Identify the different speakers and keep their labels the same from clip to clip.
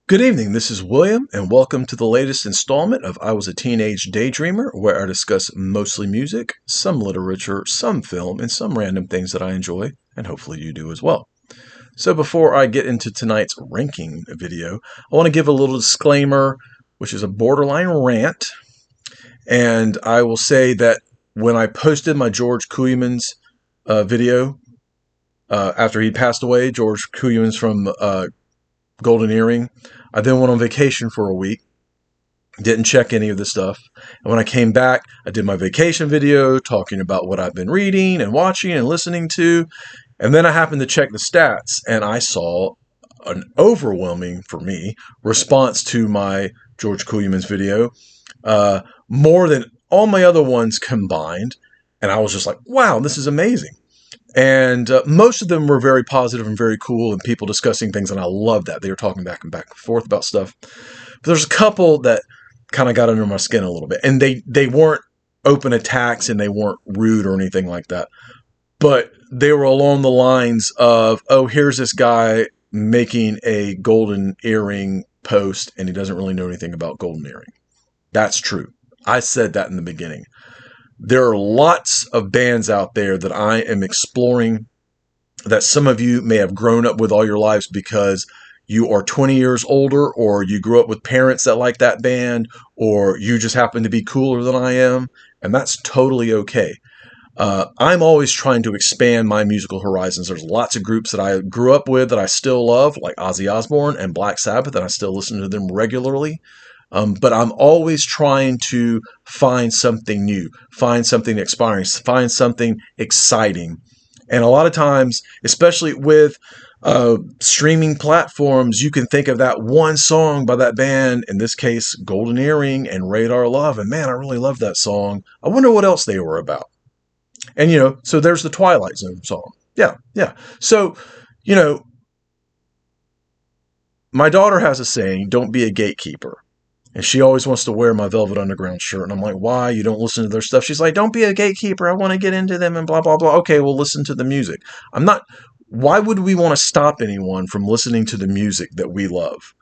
Speaker 1: Good evening, this is William, and welcome to the latest installment of I Was a Teenage Daydreamer, where I discuss mostly music, some literature, some film, and some random things that I enjoy, and hopefully you do as well. So before I get into tonight's ranking video, I want to give a little disclaimer, which is a borderline rant, and I will say that when I posted my George Kooyman's video, after he passed away, George Kooyman's from Golden Earring, I then went on vacation for a week, didn't check any of the stuff. And when I came back, I did my vacation video talking about what I've been reading and watching and listening to. And then I happened to check the stats, and I saw an overwhelming, for me, response to my George Kooyman's video, more than all my other ones combined. And I was just like, wow, this is amazing. And most of them were very positive and very cool, and people discussing things, and I love that. They were talking back and forth about stuff. But there's a couple that kind of got under my skin a little bit, and they weren't open attacks, and they weren't rude or anything like that. But they were along the lines of, oh, here's this guy making a golden earring post, and he doesn't really know anything about golden earring. That's true. I said that in the beginning. There are lots of bands out there that I am exploring that some of you may have grown up with all your lives because you are 20 years older, or you grew up with parents that like that band, or you just happen to be cooler than I am, and that's totally okay. I'm always trying to expand my musical horizons. There's lots of groups that I grew up with that I still love, like Ozzy Osbourne and Black Sabbath, and I still listen to them regularly. But I'm always trying to find something new, find something inspiring, find something exciting. And a lot of times, especially with streaming platforms, you can think of that one song by that band, in this case, Golden Earring and Radar Love. And man, I really love that song. I wonder what else they were about. And, so there's the Twilight Zone song. Yeah. So, my daughter has a saying, don't be a gatekeeper. And she always wants to wear my Velvet Underground shirt. And I'm like, why? You don't listen to their stuff? She's like, don't be a gatekeeper. I want to get into them and blah, blah, blah. Okay, well, listen to the music. Why would we want to stop anyone from listening to the music that we love?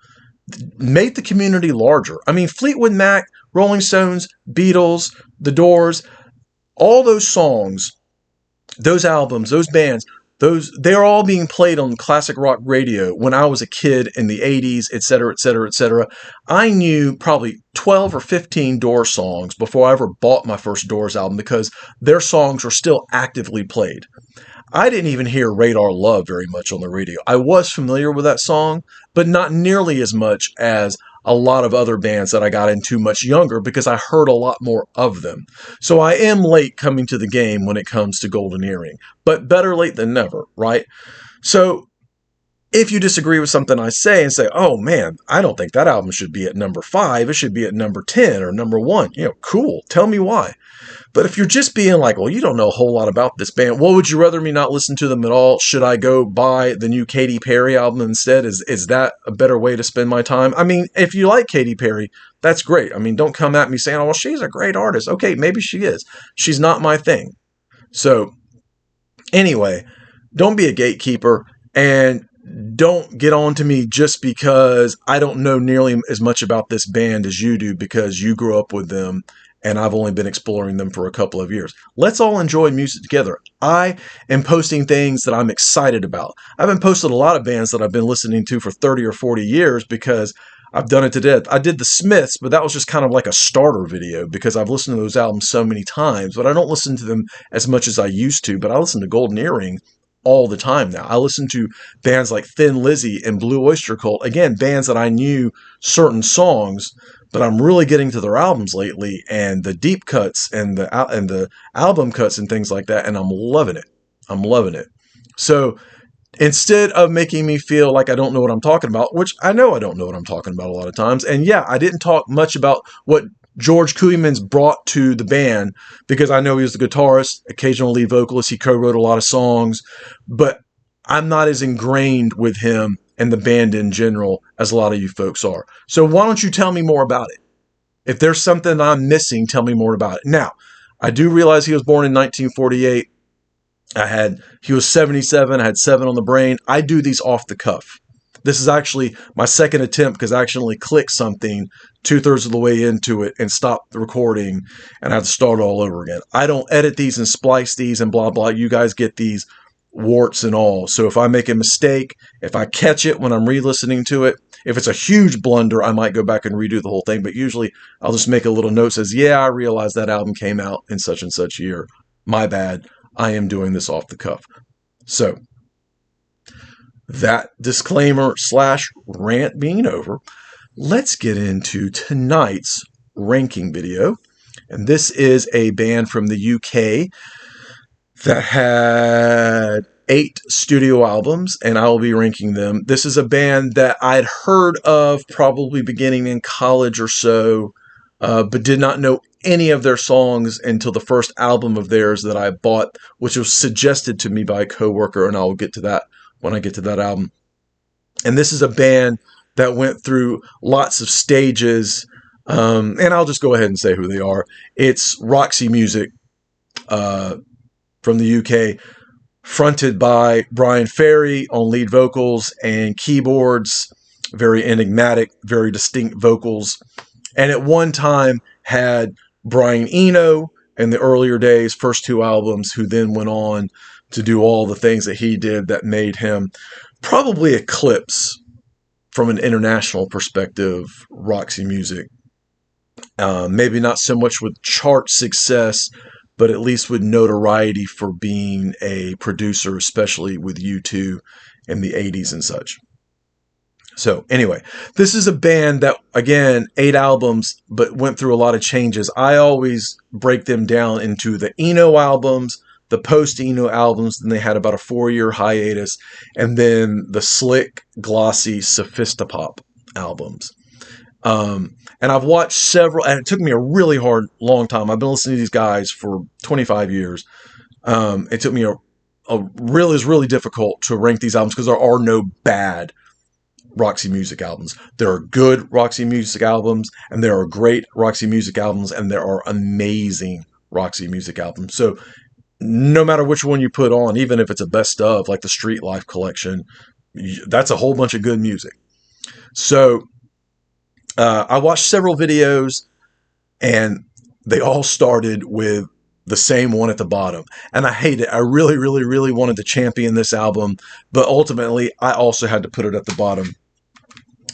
Speaker 1: Make the community larger. I mean, Fleetwood Mac, Rolling Stones, Beatles, The Doors, all those songs, those albums, those bands, they're all being played on classic rock radio when I was a kid in the 80s, et cetera, et cetera, et cetera. I knew probably 12 or 15 Doors songs before I ever bought my first Doors album because their songs were still actively played. I didn't even hear Radar Love very much on the radio. I was familiar with that song, but not nearly as much as a lot of other bands that I got into much younger because I heard a lot more of them. So I am late coming to the game when it comes to Golden Earring, but better late than never, right? So if you disagree with something I say and say, oh man, I don't think that album should be at number 5, it should be at number 10 or number 1, cool, tell me why. But if you're just being like, well, you don't know a whole lot about this band, well, would you rather me not listen to them at all? Should I go buy the new Katy Perry album instead? Is that a better way to spend my time? I mean, if you like Katy Perry, that's great. I mean, don't come at me saying, oh, well, she's a great artist. Okay, maybe she is. She's not my thing. So anyway, don't be a gatekeeper, and don't get on to me just because I don't know nearly as much about this band as you do because you grew up with them and I've only been exploring them for a couple of years. Let's all enjoy music together. I am posting things that I'm excited about. I've been posting a lot of bands that I've been listening to for 30 or 40 years because I've done it to death. I did the Smiths, but that was just kind of like a starter video because I've listened to those albums so many times, but I don't listen to them as much as I used to. But I listen to Golden Earring all the time now. I listen to bands like Thin Lizzy and Blue Oyster Cult. Again, bands that I knew certain songs, but I'm really getting to their albums lately and the deep cuts and the album cuts and things like that, and I'm loving it. I'm loving it. So instead of making me feel like I don't know what I'm talking about, which I know I don't know what I'm talking about a lot of times, and yeah, I didn't talk much about what George Kooyman's brought to the band because I know he was the guitarist, occasional lead vocalist. He co-wrote a lot of songs, but I'm not as ingrained with him and the band in general as a lot of you folks are. So why don't you tell me more about it? If there's something I'm missing, tell me more about it. Now, I do realize he was born in 1948. He was 77. I had 7 on the brain. I do these off the cuff. This is actually my second attempt because I accidentally clicked something 2/3 of the way into it and stopped the recording and I had to start all over again. I don't edit these and splice these and blah, blah. You guys get these warts and all. So if I make a mistake, if I catch it when I'm re-listening to it, if it's a huge blunder, I might go back and redo the whole thing. But usually I'll just make a little note that says, yeah, I realized that album came out in such and such year. My bad. I am doing this off the cuff. So that disclaimer / rant being over, let's get into tonight's ranking video. And this is a band from the UK that had 8 studio albums, and I will be ranking them. This is a band that I'd heard of probably beginning in college or so, but did not know any of their songs until the first album of theirs that I bought, which was suggested to me by a coworker, and I'll get to that when I get to that album. And this is a band that went through lots of stages, and I'll just go ahead and say who they are. It's Roxy Music from the UK, fronted by Brian Ferry on lead vocals and keyboards, very enigmatic, very distinct vocals. And at one time had Brian Eno in the earlier days, first 2 albums, who then went on to do all the things that he did that made him probably eclipse, from an international perspective, Roxy Music. Maybe not so much with chart success, but at least with notoriety for being a producer, especially with U2 in the 80s and such. So anyway, this is a band that, again, 8 albums, but went through a lot of changes. I always break them down into the Eno albums, the post-Eno albums, then they had about a 4-year hiatus, and then the slick, glossy sophistipop albums. And I've watched several, and it took me a really long time. I've been listening to these guys for 25 years. It took me it's really difficult to rank these albums because there are no bad Roxy Music albums. There are good Roxy Music albums, and there are great Roxy Music albums, and there are amazing Roxy Music albums. So no matter which one you put on, even if it's a best of, like the Street Life collection, that's a whole bunch of good music. So I watched several videos, and they all started with the same one at the bottom. And I hate it. I really, really, really wanted to champion this album, but ultimately I also had to put it at the bottom.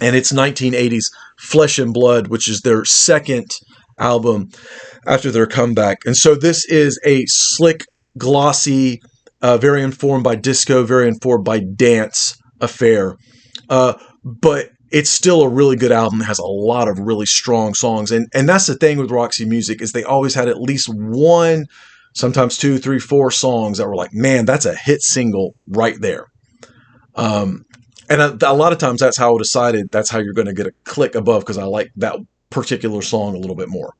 Speaker 1: And it's 1980's Flesh and Blood, which is their second album after their comeback. And so this is a slick, glossy, very informed by disco, very informed by dance affair. But it's still a really good album. It has a lot of really strong songs. And that's the thing with Roxy Music, is they always had at least 1, sometimes 2, 3, 4 songs that were like, man, that's a hit single right there. And a lot of times that's how I decided that's how you're going to get a click above, because I like that particular song a little bit more.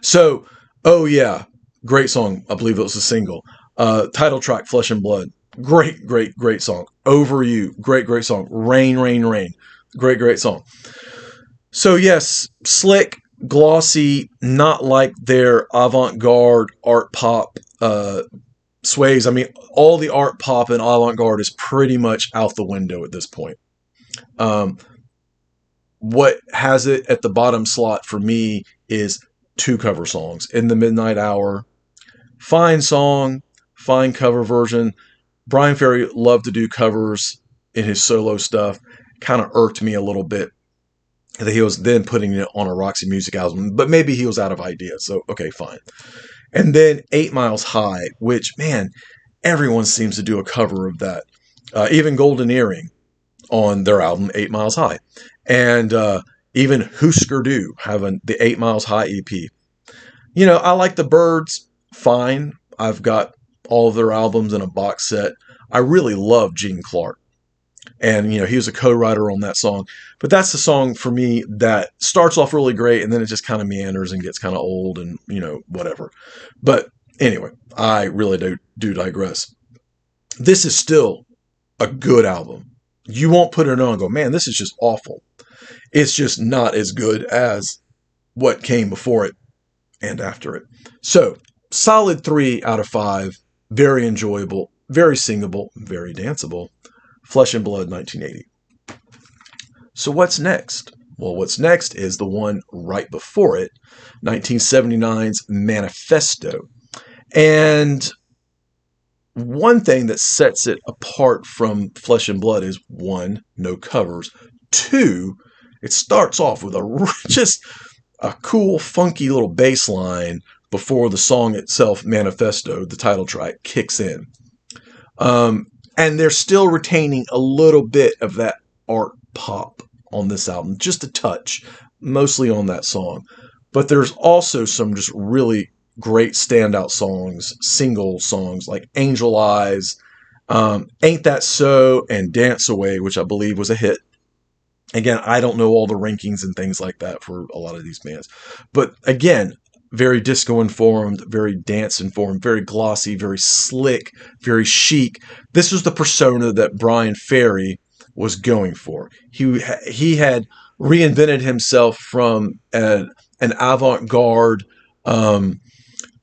Speaker 1: So, oh yeah, great song. I believe it was a single. Title track, Flesh and Blood. Great, great, great song. Over You. Great, great song. Rain, Rain, Rain. Great, great song. So yes, slick, glossy, not like their avant-garde art pop sways. I mean, all the art pop and avant-garde is pretty much out the window at this point. What has it at the bottom slot for me is 2 cover songs. In the Midnight Hour, fine song, fine cover version. Brian Ferry loved to do covers in his solo stuff. Kind of irked me a little bit that he was then putting it on a Roxy Music album, but maybe he was out of ideas. So, okay, fine. And then 8 Miles High, which, man, everyone seems to do a cover of that. Even Golden Earring on their album, 8 Miles High. And even Husker Du having the 8 Miles High EP. You know, I like the Byrds, fine. I've got all of their albums in a box set. I really love Gene Clark. And, you know, he was a co-writer on that song. But that's the song for me that starts off really great, and then it just kind of meanders and gets kind of old and, you know, whatever. But anyway, I really do digress. This is still a good album. You won't put it on and go, man, this is just awful. It's just not as good as what came before it and after it. So, solid 3 out of 5. Very enjoyable, very singable, very danceable. Flesh and Blood, 1980. So what's next? Well, what's next is the one right before it, 1979's Manifesto. And one thing that sets it apart from Flesh and Blood is, one, no covers. Two, it starts off with just a cool, funky little bass line before the song itself, Manifesto, the title track, kicks in. And they're still retaining a little bit of that art pop on this album, just a touch, mostly on that song. But there's also some just really great standout songs, single songs like Angel Eyes, Ain't That So, and Dance Away, which I believe was a hit. Again, I don't know all the rankings and things like that for a lot of these bands. But again, very disco informed, very dance informed, very glossy, very slick, very chic. This was the persona that Brian Ferry was going for. He had reinvented himself from an avant-garde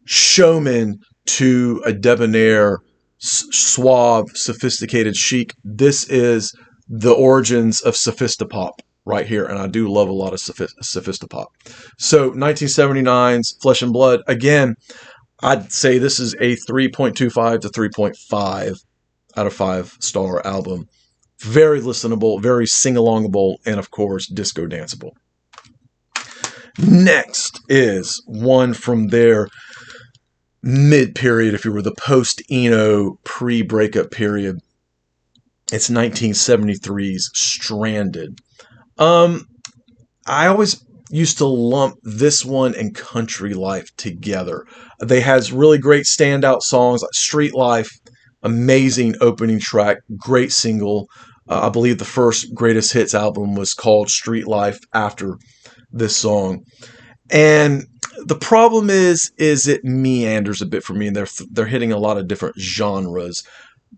Speaker 1: showman to a debonair, suave, sophisticated chic. This is the origins of sophistipop right here, and I do love a lot of sophistipop. So 1979's Flesh and Blood, again, I'd say this is a 3.25 to 3.5 out of 5-star album. Very listenable, very sing-alongable, and of course, disco danceable. Next is one from their mid-period, if you were, the post-Eno, pre-breakup period. It's 1973's Stranded. I always used to lump this one and Country Life together. They has really great standout songs like Street Life, amazing opening track, great single. I believe the first Greatest Hits album was called Street Life after this song. And the problem is it meanders a bit for me, and they're hitting a lot of different genres.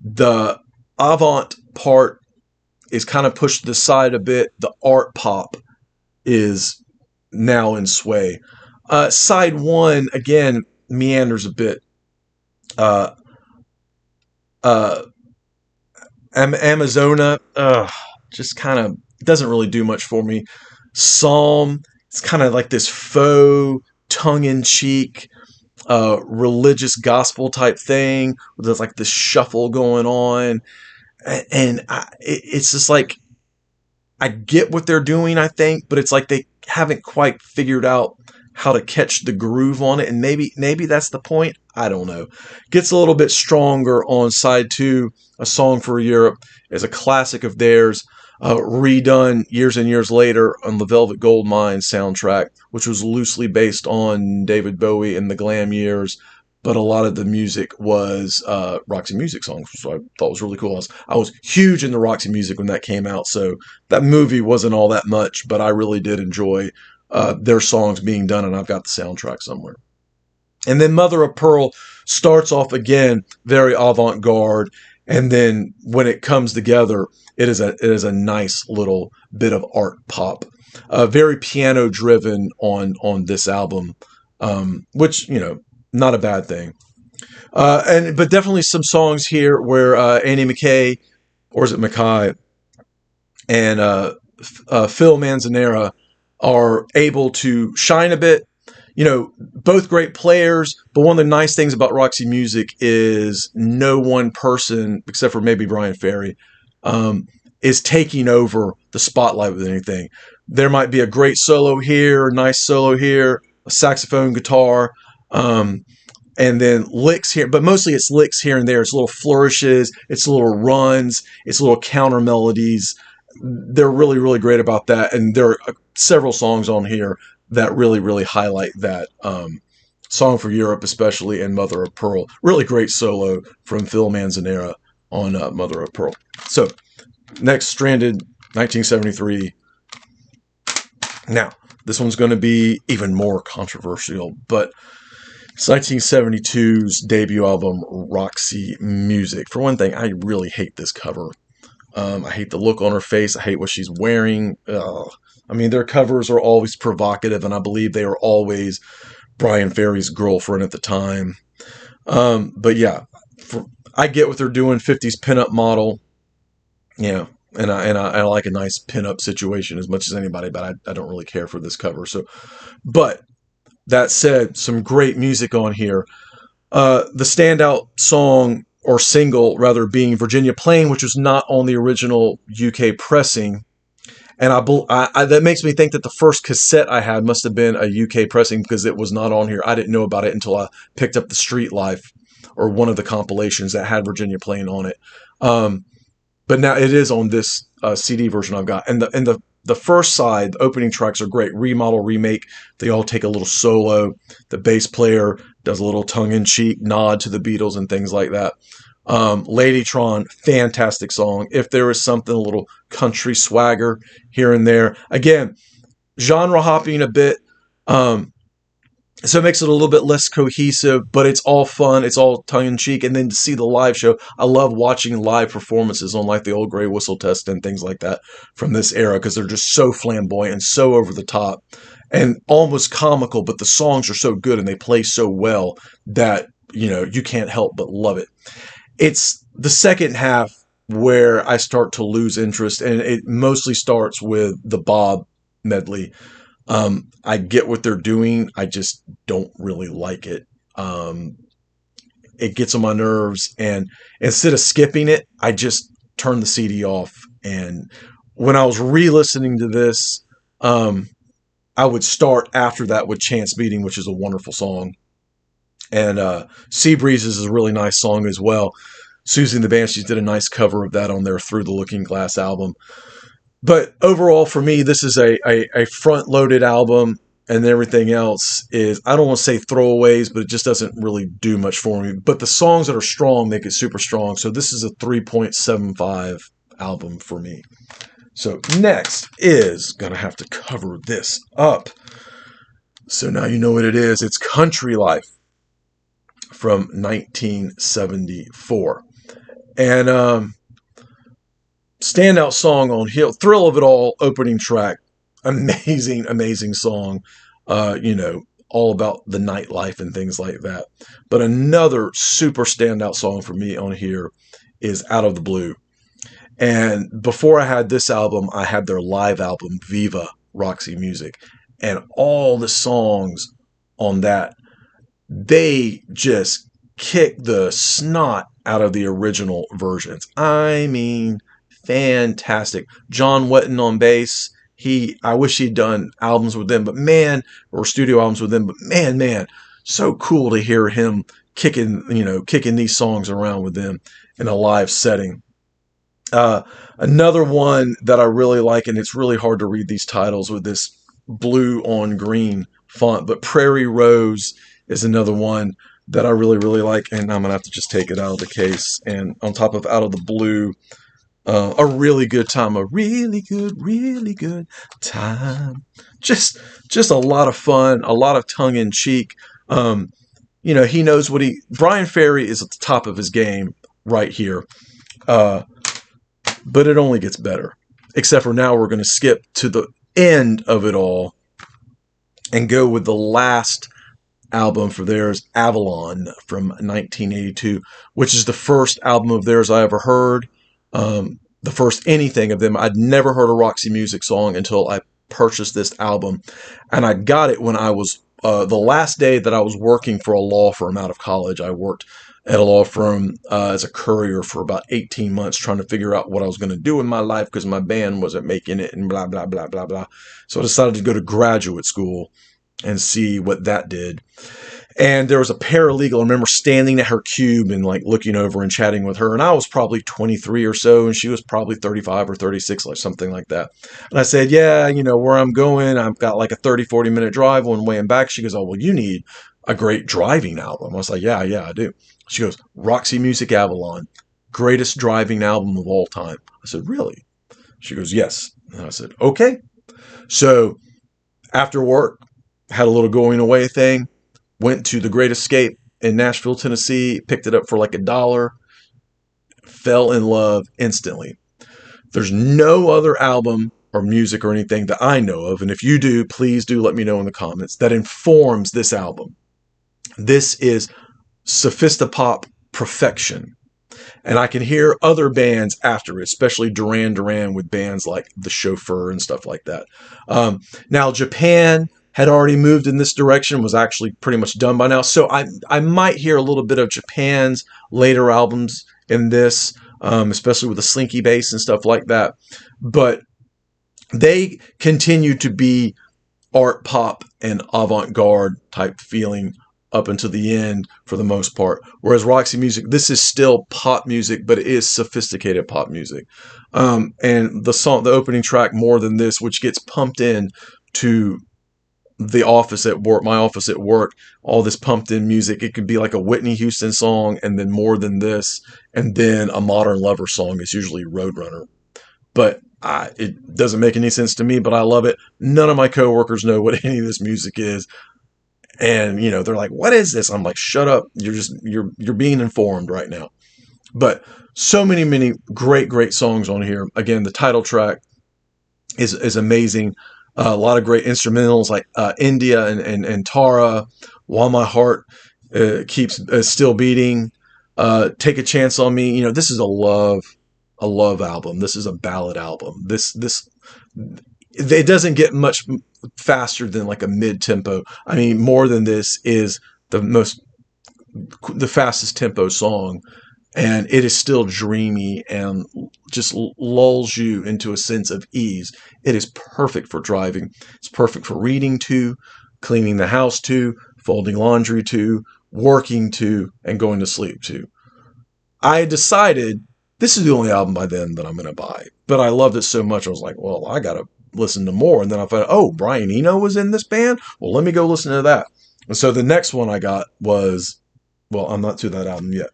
Speaker 1: The avant part is kind of pushed to the side a bit. The art pop is now in sway. Side one, again, meanders a bit. Amazona, just kind of doesn't really do much for me. Psalm, it's kind of like this faux, tongue-in-cheek, religious gospel type thing. There's like this shuffle going on. And it's just like, I get what they're doing, I think, but it's like they haven't quite figured out how to catch the groove on it. And maybe that's the point. I don't know. Gets a little bit stronger on side two. A Song for Europe is a classic of theirs, redone years and years later on the Velvet Goldmine soundtrack, which was loosely based on David Bowie in the glam years. But a lot of the music was Roxy Music songs, which I thought was really cool. I was huge into Roxy Music when that came out, so that movie wasn't all that much, but I really did enjoy their songs being done, and I've got the soundtrack somewhere. And then Mother of Pearl starts off again very avant-garde, and then when it comes together, it is a nice little bit of art pop, very piano driven on this album, which, you know, not a bad thing. But definitely some songs here where Annie McKay, or is it Mackay, and Phil Manzanera are able to shine a bit. You know, both great players, but one of the nice things about Roxy Music is no one person, except for maybe Brian Ferry, is taking over the spotlight with anything. There might be a great solo here, a nice solo here, a saxophone, guitar, and then licks here, but mostly it's licks here and there. It's little flourishes, it's little runs, it's little counter melodies. They're really, really great about that. And there are several songs on here that really, really highlight that. Song for Europe, especially, and Mother of Pearl. Really great solo from Phil Manzanera on Mother of Pearl. So, next, Stranded, 1973. Now, this one's going to be even more controversial, but it's 1972's debut album, Roxy Music. For one thing, I really hate this cover. I hate the look on her face. I hate what she's wearing. I mean, their covers are always provocative, and I believe they are always Brian Ferry's girlfriend at the time. But yeah, I get what they're doing, 50s pinup model. Yeah, I like a nice pin-up situation as much as anybody, but I don't really care for this cover. So, but that said, some great music on here. The standout song or single rather being Virginia Plain, which was not on the original UK pressing. And that makes me think that the first cassette I had must have been a UK pressing because it was not on here. I didn't know about it until I picked up the Street Life or one of the compilations that had Virginia Plain on it. But now it is on this CD version I've got. And the first side, the opening tracks are great. Remodel, remake. They all take a little solo. The bass player does a little tongue-in-cheek nod to the Beatles and things like that. Ladytron, fantastic song. If There Is Something, a little country swagger here and there. Again, genre hopping a bit. So it makes it a little bit less cohesive, but it's all fun. It's all tongue-in-cheek. And then to see the live show, I love watching live performances on like the old Grey Whistle Test and things like that from this era because they're just so flamboyant and so over the top and almost comical, but the songs are so good and they play so well that, you can't help but love it. It's the second half where I start to lose interest, and it mostly starts with the Bob medley. I get what they're doing. I just don't really like it. It gets on my nerves, and instead of skipping it, I just turn the CD off. And when I was re-listening to this, I would start after that with Chance Meeting, which is a wonderful song. And Sea Breezes is a really nice song as well. Susie and the Banshees did a nice cover of that on their Through the Looking Glass album. But overall, for me, this is a front-loaded album, and everything else is, I don't want to say throwaways, but it just doesn't really do much for me. But the songs that are strong make it super strong. So this is a 3.75 album for me. So next is going to have to cover this up. So now you know what it is. It's Country Life from 1974. And standout song on here, Thrill of It All, opening track. Amazing, amazing song. All about the nightlife and things like that. But another super standout song for me on here is Out of the Blue. And before I had this album, I had their live album, Viva Roxy Music. And all the songs on that, they just kick the snot out of the original versions. I mean, fantastic. John Wetton on bass. I wish he'd done albums with them, or studio albums with them, but man, so cool to hear him kicking these songs around with them in a live setting. Another one that I really like, and it's really hard to read these titles with this blue on green font, but Prairie Rose is another one that I really, really like, and I'm going to have to just take it out of the case. And on top of Out of the Blue, a really good time, a really good time. Just a lot of fun, a lot of tongue-in-cheek. He knows Brian Ferry is at the top of his game right here. But it only gets better. Except for now we're going to skip to the end of it all and go with the last album for theirs, Avalon, from 1982, which is the first album of theirs I ever heard. The first anything of them. I'd never heard a Roxy Music song until I purchased this album. And I got it when I was, the last day that I was working for a law firm out of college. I worked at a law firm as a courier for about 18 months trying to figure out what I was going to do in my life because my band wasn't making it and blah, blah, blah, blah, blah. So I decided to go to graduate school and see what that did. And there was a paralegal. I remember standing at her cube and like looking over and chatting with her. And I was probably 23 or so, and she was probably 35 or 36, like something like that. And I said, yeah, where I'm going, I've got like a 30-40 minute drive one way and back. She goes, oh, well, you need a great driving album. I was like, yeah, I do. She goes, Roxy Music Avalon, greatest driving album of all time. I said, really? She goes, yes. And I said, okay. So after work, had a little going away thing. Went to the Great Escape in Nashville, Tennessee, picked it up for like $1, fell in love instantly. There's no other album or music or anything that I know of, and if you do, please do let me know in the comments, that informs this album. This is sophistipop perfection. And I can hear other bands after it, especially Duran Duran with bands like The Chauffeur and stuff like that. Now, Japan had already moved in this direction, was actually pretty much done by now. So I might hear a little bit of Japan's later albums in this, especially with the slinky bass and stuff like that. But they continue to be art pop and avant-garde type feeling up until the end for the most part. Whereas Roxy Music, this is still pop music, but it is sophisticated pop music. And the opening track, More Than This, which gets pumped in to the office at work, my office at work, all this pumped in music. It could be like a Whitney Houston song and then More Than This, and then a Modern Lover song. It's usually Roadrunner. But it doesn't make any sense to me, but I love it. None of my coworkers know what any of this music is. And, they're like, what is this? I'm like, shut up. You're being informed right now. But so many great songs on here. Again, the title track is amazing. A lot of great instrumentals like India and Tara, While My Heart Keeps Still Beating, Take a Chance on Me. This is a love album. This is a ballad album. It doesn't get much faster than like a mid-tempo. I mean, More Than This is the fastest tempo song, and it is still dreamy and just lulls you into a sense of ease. It is perfect for driving. It's perfect for reading to, cleaning the house to, folding laundry to, working to, and going to sleep to. I decided this is the only album by them that I'm going to buy, but I loved it so much I was like, well, I got to listen to more. And then I found, oh, Brian Eno was in this band? Well, let me go listen to that. And so the next one I got was, well, I'm not to that album yet,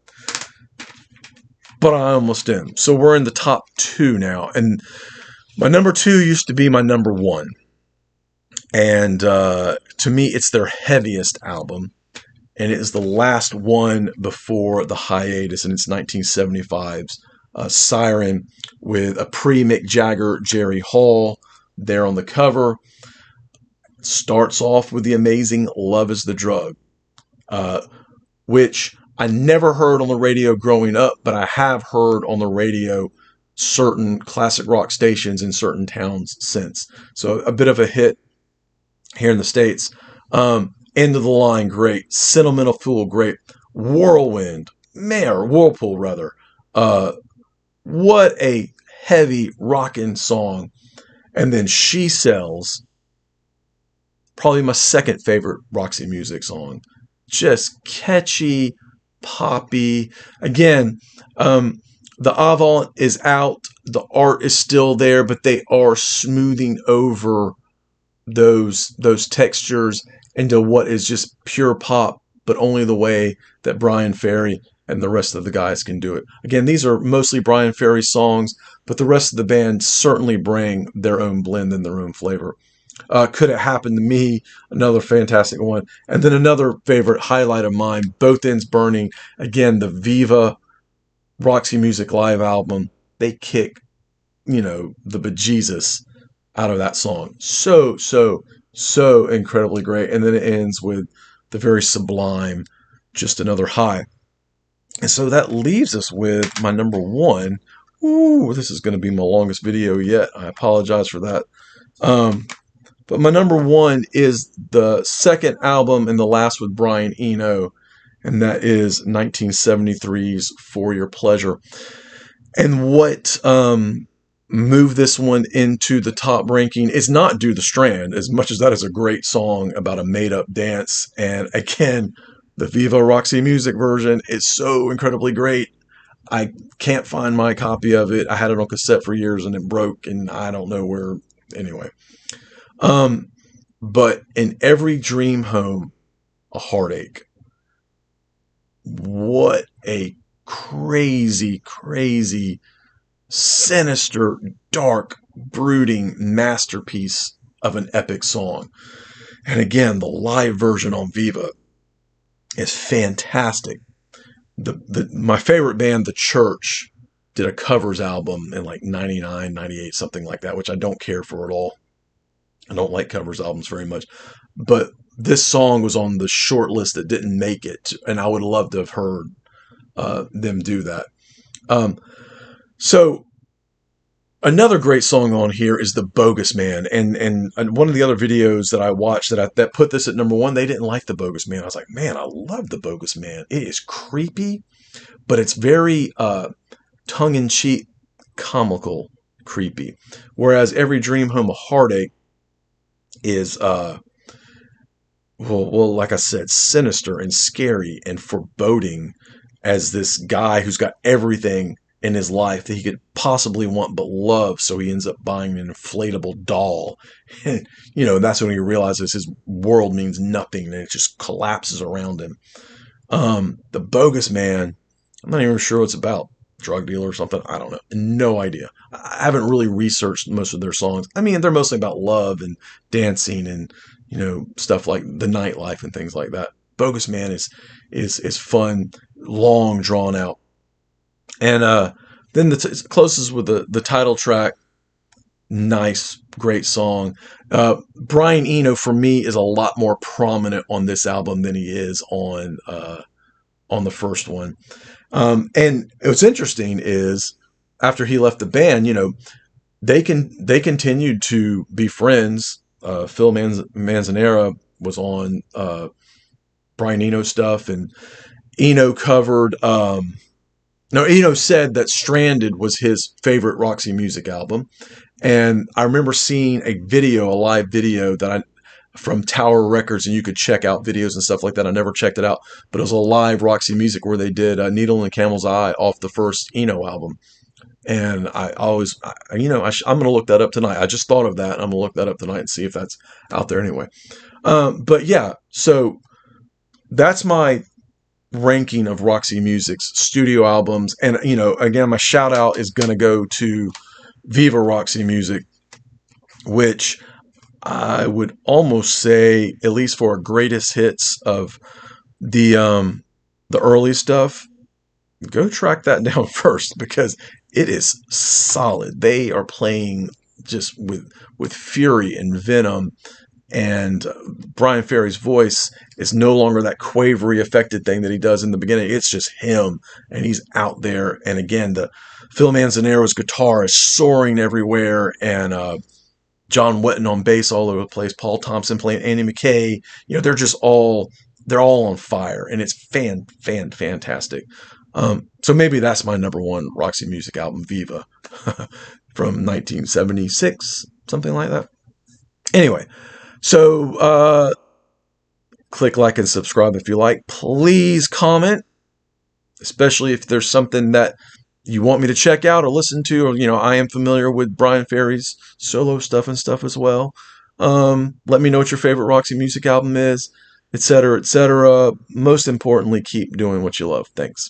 Speaker 1: but I almost am. So we're in the top 2 now. And my number 2 used to be my number 1. And to me, it's their heaviest album. And it is the last one before the hiatus, and it's 1975's Siren, with a pre-Mick Jagger Jerry Hall there on the cover. Starts off with the amazing Love Is the Drug, which I never heard on the radio growing up, but I have heard on the radio certain classic rock stations in certain towns since. So a bit of a hit here in the States. End of the Line, great. Sentimental Fool, great. Whirlpool, rather. What a heavy rockin' song. And then She Sells, probably my second favorite Roxy Music song. Just catchy, poppy. Again, the avant is out. The art is still there, but they are smoothing over those textures into what is just pure pop, but only the way that Brian Ferry and the rest of the guys can do it. Again, these are mostly Brian Ferry songs, but the rest of the band certainly bring their own blend and their own flavor. Could It Happen to Me? Another fantastic one. And then another favorite highlight of mine, Both Ends Burning. Again, the Viva Roxy Music Live album. They kick, the bejesus out of that song. So incredibly great. And then it ends with the very sublime, Just Another High. And so that leaves us with my number 1. Ooh, this is going to be my longest video yet. I apologize for that. But my number 1 is the second album and the last with Brian Eno, and that is 1973's For Your Pleasure. And what moved this one into the top ranking is not Do the Strand, as much as that is a great song about a made-up dance. And again, the Viva Roxy Music version is so incredibly great. I can't find my copy of it. I had it on cassette for years and it broke, and I don't know where. Anyway. But In Every Dream Home, a Heartache. What a crazy, sinister, dark, brooding masterpiece of an epic song. And again, the live version on Viva is fantastic. My favorite band, The Church, did a covers album in like 99, 98, something like that, which I don't care for at all. I don't like covers albums very much. But this song was on the short list that didn't make it, and I would love to have heard them do that. So another great song on here is The Bogus Man. And one of the other videos that I watched that put this at number one, they didn't like The Bogus Man. I was like, man, I love The Bogus Man. It is creepy, but it's very tongue-in-cheek, comical creepy. Whereas Every Dream Home a Heartache is well, like I said, sinister and scary and foreboding as this guy who's got everything in his life that he could possibly want but love, so he ends up buying an inflatable doll. And, that's when he realizes his world means nothing and it just collapses around him. The Bogus Man, I'm not even sure what it's about. Drug dealer or something? I don't know. No idea. I haven't really researched most of their songs. I mean, they're mostly about love and dancing and stuff like the nightlife and things like that. Bogus Man is fun, long drawn out, and then closes with the title track. Nice, great song. Brian Eno for me is a lot more prominent on this album than he is on the first one. And what's interesting is after he left the band, they continued to be friends. Phil Manzanera was on Brian Eno stuff, and Eno covered. Eno said that Stranded was his favorite Roxy Music album, and I remember seeing a live video from Tower Records, and you could check out videos and stuff like that. I never checked it out, but it was a live Roxy Music where they did Needle in a Camel's Eye off the first Eno album. And I'm going to look that up tonight. I just thought of that. I'm going to look that up tonight and see if that's out there anyway. But yeah, so that's my ranking of Roxy Music's studio albums. And, again, my shout out is going to go to Viva Roxy Music, which I would almost say, at least for greatest hits of the early stuff, go track that down first, because it is solid. They are playing just with fury and venom, and Brian Ferry's voice is no longer that quavery affected thing that he does in the beginning. It's just him, and he's out there. And again, the Phil Manzanero's guitar is soaring everywhere, and John Wetton on bass all over the place, Paul Thompson playing Andy McKay. They're all on fire, and it's fantastic. So maybe that's my number one Roxy Music album, Viva, from 1976, something like that. Anyway, so click like and subscribe if you like. Please comment, especially if there's something that you want me to check out or listen to, or, I am familiar with Brian Ferry's solo stuff and stuff as well. Let me know what your favorite Roxy Music album is, etc., etc. Most importantly, keep doing what you love. Thanks.